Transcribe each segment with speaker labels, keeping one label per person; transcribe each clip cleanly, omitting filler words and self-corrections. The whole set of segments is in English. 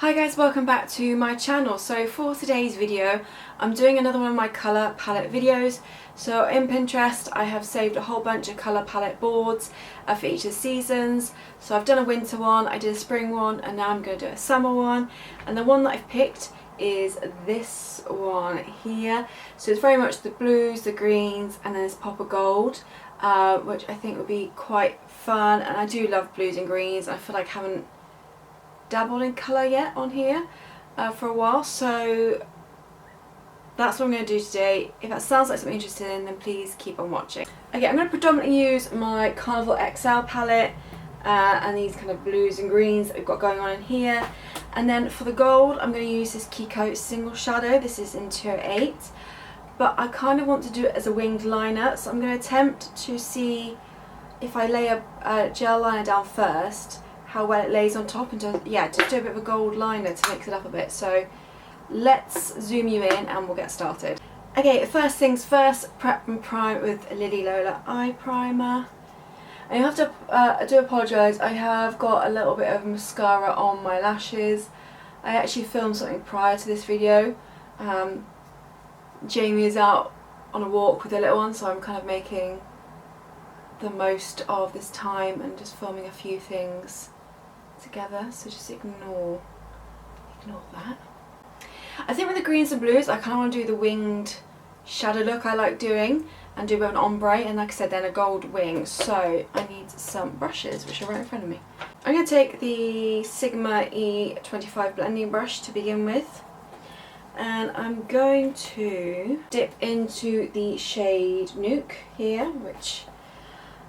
Speaker 1: Hi guys, welcome back to my channel. So for today's video I'm doing another one of my colour palette videos. So in Pinterest I have saved a whole bunch of colour palette boards for each of the seasons. So I've done a winter one, I did a spring one, and now I'm going to do a summer one. And the one that I've picked is this one here. So it's very much the blues, the greens, and then this pop of gold, which I think would be quite fun. And I do love blues and greens. I feel like I haven't dabbled in colour yet on here for a while, so that's what I'm going to do today. If that sounds like something interesting, then please keep on watching. Okay, I'm going to predominantly use my Carnival XL palette and these kind of blues and greens that we've got going on in here. And then for the gold I'm going to use this Kiko single shadow. This is in 208, but I kind of want to do it as a winged liner, so I'm going to attempt to see if I lay a gel liner down first, how well it lays on top, and just do a bit of a gold liner to mix it up a bit. So let's zoom you in and we'll get started. Okay, first things first, prep and prime with Lolo eye primer. And you have to, I do apologise, I have got a little bit of mascara on my lashes. I actually filmed something prior to this video. Jamie is out on a walk with the little one, so I'm kind of making the most of this time and just filming a few things together, so just ignore that. I think with the greens and blues I kind of want to do the winged shadow look I like doing, and do a bit of an ombre, and like I said, then a gold wing. So I need some brushes which are right in front of me. I'm going to take the Sigma E25 blending brush to begin with, and I'm going to dip into the shade Nuke here, which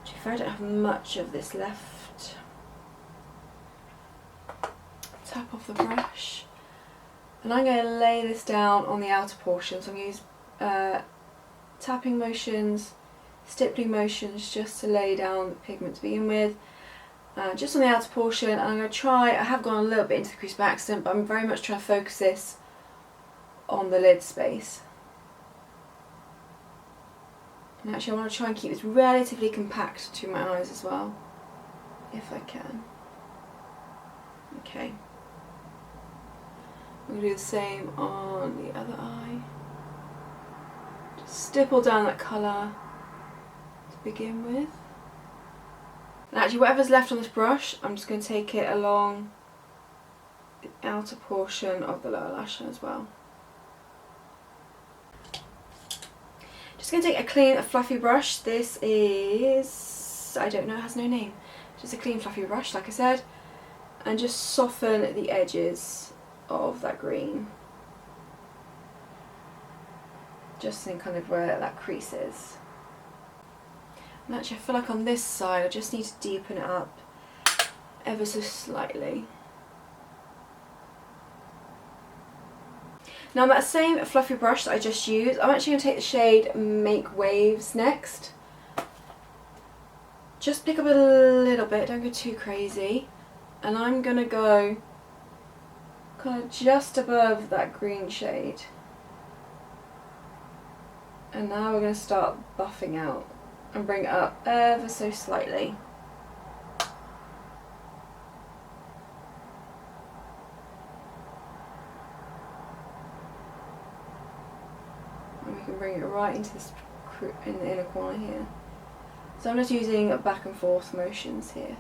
Speaker 1: to be fair, I don't have much of this left. Tap off the brush, and I'm going to lay this down on the outer portion. So I'm going to use tapping motions, stippling motions, just to lay down the pigment to begin with, just on the outer portion. And I'm going to try, I have gone a little bit into the crease by accident, but I'm very much trying to focus this on the lid space. And actually I want to try and keep this relatively compact to my eyes as well, if I can. Okay. I'm going to do the same on the other eye. Just stipple down that colour to begin with. And actually whatever's left on this brush, I'm just going to take it along the outer portion of the lower lash as well. Just going to take a clean, fluffy brush. This is, I don't know, it has no name. Just a clean, fluffy brush, like I said. And just soften the edges of that green. Just in kind of where that crease is. And actually I feel like on this side I just need to deepen it up ever so slightly. Now that same fluffy brush that I just used, I'm actually going to take the shade Make Waves next. Just pick up a little bit, don't go too crazy. And I'm going to go kind of just above that green shade. And now we're going to start buffing out and bring it up ever so slightly. And we can bring it right into this in the inner corner here. So I'm just using back and forth motions here.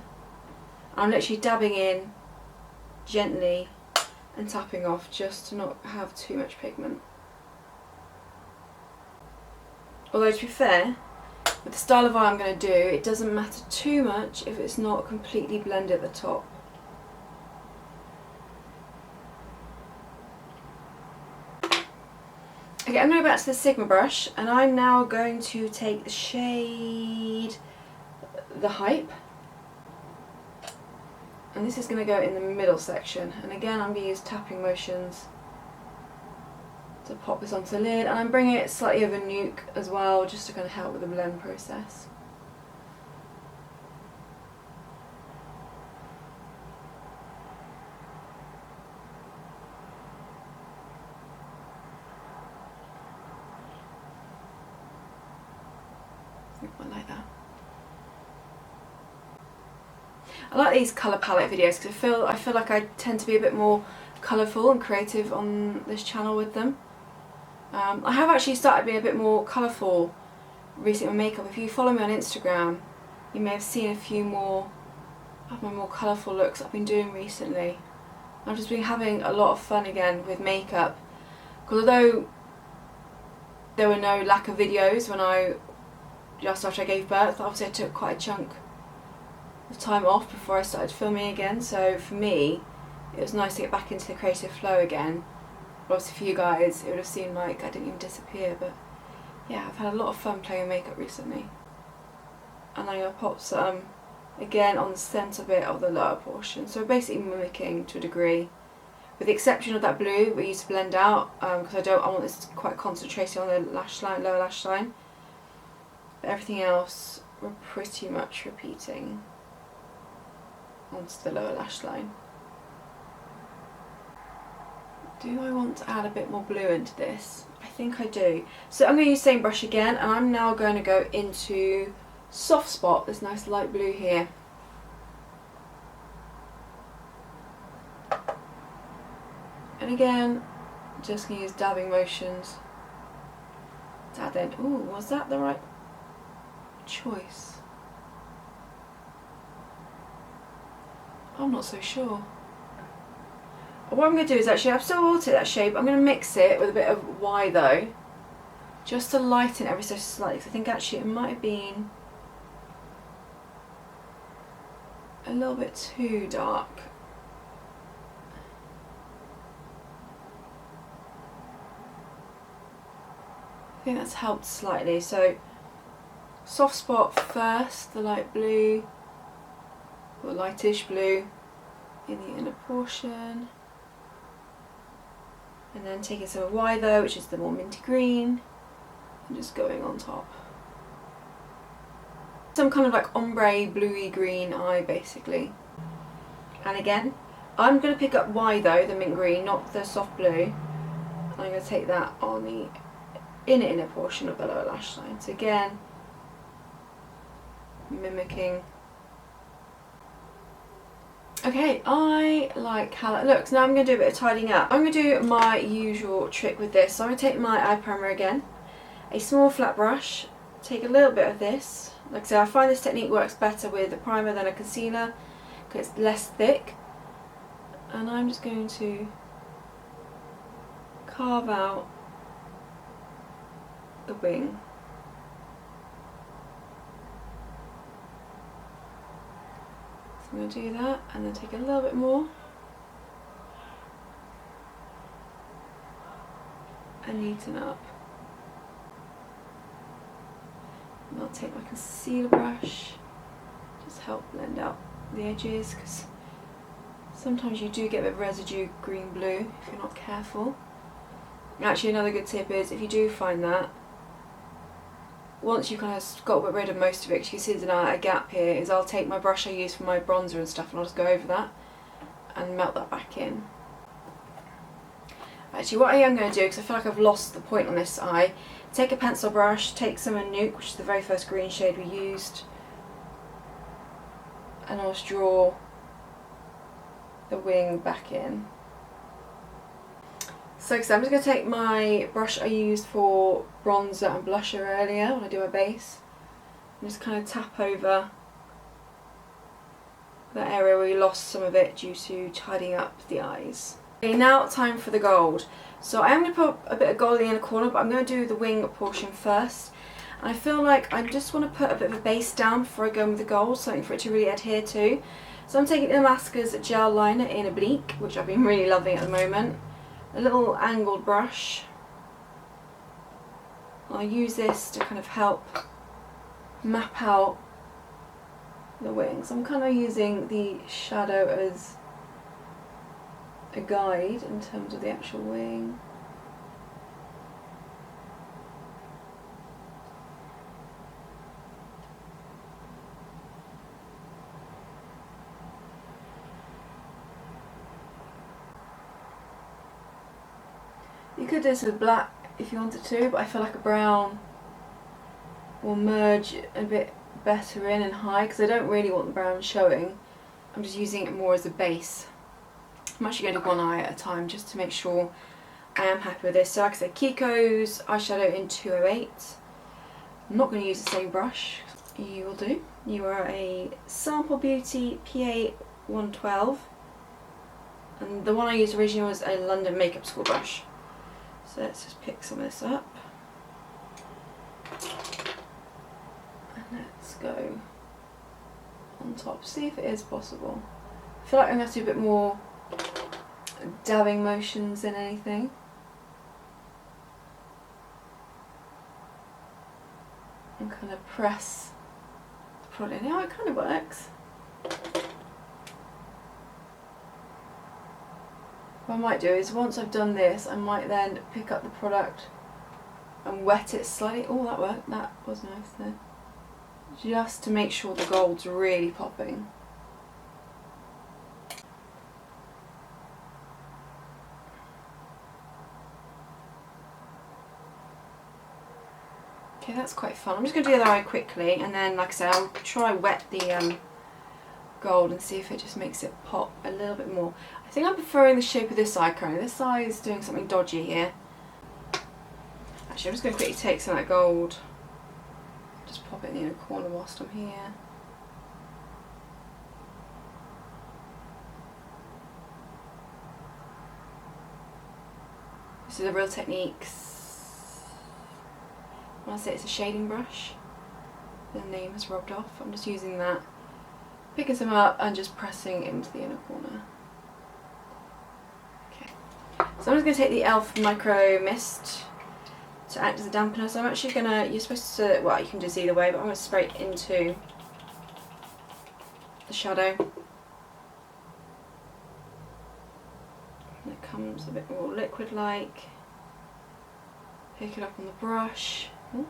Speaker 1: I'm literally dabbing in gently and tapping off, just to not have too much pigment. Although to be fair, with the style of eye I'm going to do, it doesn't matter too much if it's not completely blended at the top. Okay, I'm going to go back to the Sigma brush, and I'm now going to take the shade The Hype. And this is going to go in the middle section, and again I'm going to use tapping motions to pop this onto the lid, and I'm bringing it slightly over Nuke as well, just to kind of help with the blend process. I think I like that. I like these colour palette videos because I feel like I tend to be a bit more colourful and creative on this channel with them. I have actually started being a bit more colourful recently with makeup. If you follow me on Instagram, you may have seen a few more of my more colourful looks I've been doing recently. I've just been having a lot of fun again with makeup, because although there were no lack of videos when just after I gave birth, obviously I took quite a chunk of time off before I started filming again, so for me it was nice to get back into the creative flow again. But obviously for you guys it would have seemed like I didn't even disappear, but yeah, I've had a lot of fun playing with makeup recently. And I'm going to pop some again on the centre bit of the lower portion, so basically mimicking to a degree, with the exception of that blue we used to blend out, because I want this quite concentrated on the lash line, lower lash line. But everything else we're pretty much repeating onto the lower lash line. Do I want to add a bit more blue into this? I think I do. So I'm going to use the same brush again, and I'm now going to go into Soft Spot, this nice light blue here. And again, just going to use dabbing motions to add in. Ooh, was that the right choice? I'm not so sure. What I'm going to do is actually, I've still altered that shape, I'm going to mix it with a bit of Y though, just to lighten it ever so slightly, because I think actually it might have been a little bit too dark. I think that's helped slightly. So Soft Spot first, the light blue, or lightish blue in the inner portion, and then taking some of Y though, which is the more minty green, and just going on top. Some kind of like ombre bluey green eye basically. And again, I'm going to pick up Y though, the mint green, not the soft blue. I'm going to take that on the inner portion of the lower lash line. So again, mimicking. Okay, I like how that looks. Now I'm going to do a bit of tidying up. I'm going to do my usual trick with this. So I'm going to take my eye primer again, a small flat brush, take a little bit of this. Like I said, I find this technique works better with a primer than a concealer because it's less thick. And I'm just going to carve out the wing. So I'm going to do that and then take a little bit more and neaten up. And I'll take my concealer brush, just help blend out the edges, because sometimes you do get a bit of residue green blue if you're not careful. Actually, another good tip is, if you do find that, once you've kind of got rid of most of it, because you see there's a gap here, is I'll take my brush I use for my bronzer and stuff and I'll just go over that and melt that back in. Actually, what I am going to do, because I feel like I've lost the point on this eye, take a pencil brush, take some Nude, which is the very first green shade we used, and I'll just draw the wing back in. So I'm just going to take my brush I used for bronzer and blusher earlier when I do my base, and just kind of tap over that area where we lost some of it due to tidying up the eyes. Okay, now time for the gold. So I am going to put a bit of gold in the corner, but I'm going to do the wing portion first. And I feel like I just want to put a bit of a base down before I go in with the gold, something for it to really adhere to. So I'm taking Illamasqua's gel liner in Oblique, which I've been really loving at the moment. A little angled brush. I'll use this to kind of help map out the wings. I'm kind of using the shadow as a guide in terms of the actual wing. You could do this with black if you wanted to, but I feel like a brown will merge a bit better in and hide, because I don't really want the brown showing. I'm just using it more as a base. I'm actually going to do one eye at a time just to make sure I am happy with this. So like I said, Kiko's eyeshadow in 208. I'm not going to use the same brush. You will do. You are a Sample Beauty PA 112. And the one I used originally was a London Makeup School brush. So let's just pick some of this up. And let's go on top. See if it is possible. I feel like I'm going to have to do a bit more dabbing motions than anything. And kind of press the product in. Oh, it kind of works. What I might do is once I've done this, I might then pick up the product and wet it slightly. Oh, that worked. That was nice there. Just to make sure the gold's really popping. Okay, that's quite fun. I'm just going to do the other eye quickly, and then, like I said, I'll try wet the gold and see if it just makes it pop a little bit more. I think I'm preferring the shape of this eye currently. This eye is doing something dodgy here. Actually, I'm just going to quickly take some of that gold, just pop it in the inner corner whilst I'm here. This is a Real Techniques. When I say it's a shading brush, the name has rubbed off. I'm just using that, picking some up and just pressing into the inner corner. Okay, so I'm just going to take the e.l.f. Micro Mist to act as a dampener. So I'm actually going to, you're supposed to, well, you can just either way, but I'm going to spray it into the shadow. And it comes a bit more liquid-like. Pick it up on the brush. Ooh.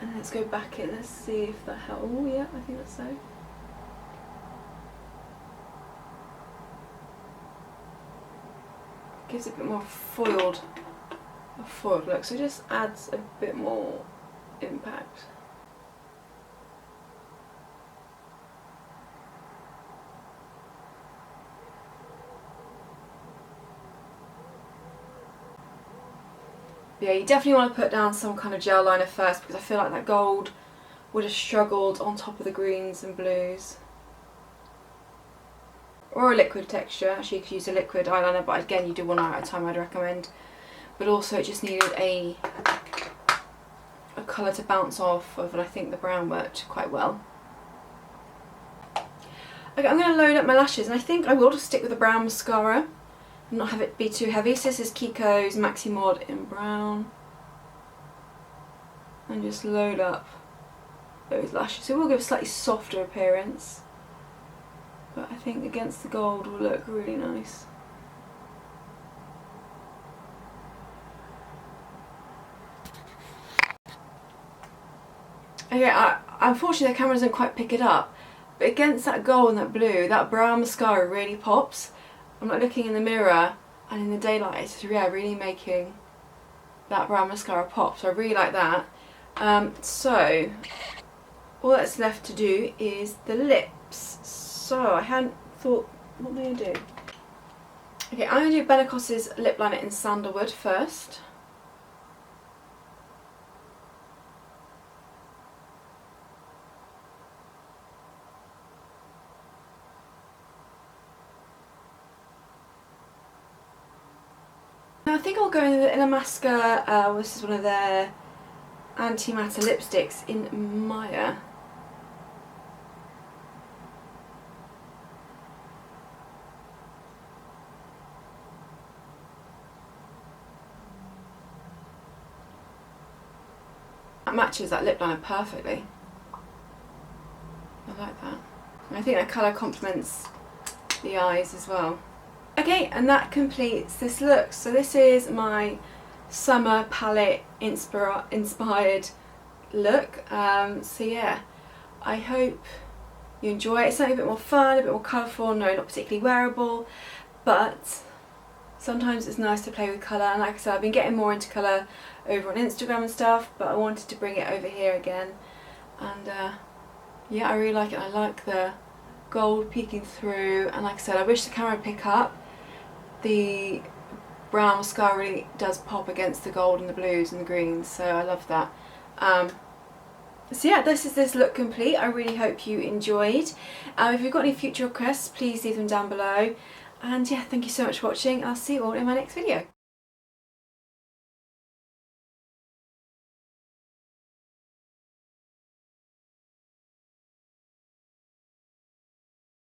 Speaker 1: And let's go back in, let's see if that helps. Oh yeah, I think that's so. Gives it a bit more foiled look, so it just adds a bit more impact. Yeah, you definitely want to put down some kind of gel liner first, because I feel like that gold would have struggled on top of the greens and blues. Or a liquid texture. Actually, you could use a liquid eyeliner, but again, you do one eye at a time, I'd recommend. But also, it just needed a colour to bounce off of, and I think the brown worked quite well. Okay, I'm going to load up my lashes, and I think I will just stick with the brown mascara. Not have it be too heavy. So this is Kiko's Maxi Mod in brown, and just load up those lashes. So it will give a slightly softer appearance, but I think against the gold will look really nice. Okay, unfortunately the camera doesn't quite pick it up, but against that gold and that blue, that brown mascara really pops. I'm like looking in the mirror, and in the daylight it's just, yeah, really making that brown mascara pop, so I really like that. So all that's left to do is the lips. So I hadn't thought, what am I going to do? Okay, I'm going to do Bella Kos's lip liner in Sandalwood first. I think I'll go in the Illamasqua, this is one of their anti-matter lipsticks in Maya. That matches that lip liner perfectly. I like that. And I think that colour complements the eyes as well. Okay, and that completes this look. So this is my summer palette inspired look. So yeah, I hope you enjoy it. It's something a bit more fun, a bit more colourful, no, not particularly wearable, but sometimes it's nice to play with colour. And like I said, I've been getting more into colour over on Instagram and stuff, but I wanted to bring it over here again. And yeah, I really like it. I like the gold peeking through, and like I said, I wish the camera would pick up. The brown mascara really does pop against the gold and the blues and the greens, so I love that. So yeah, this is this look complete. I really hope you enjoyed. If you've got any future requests, please leave them down below. And yeah, thank you so much for watching. I'll see you all in my next video.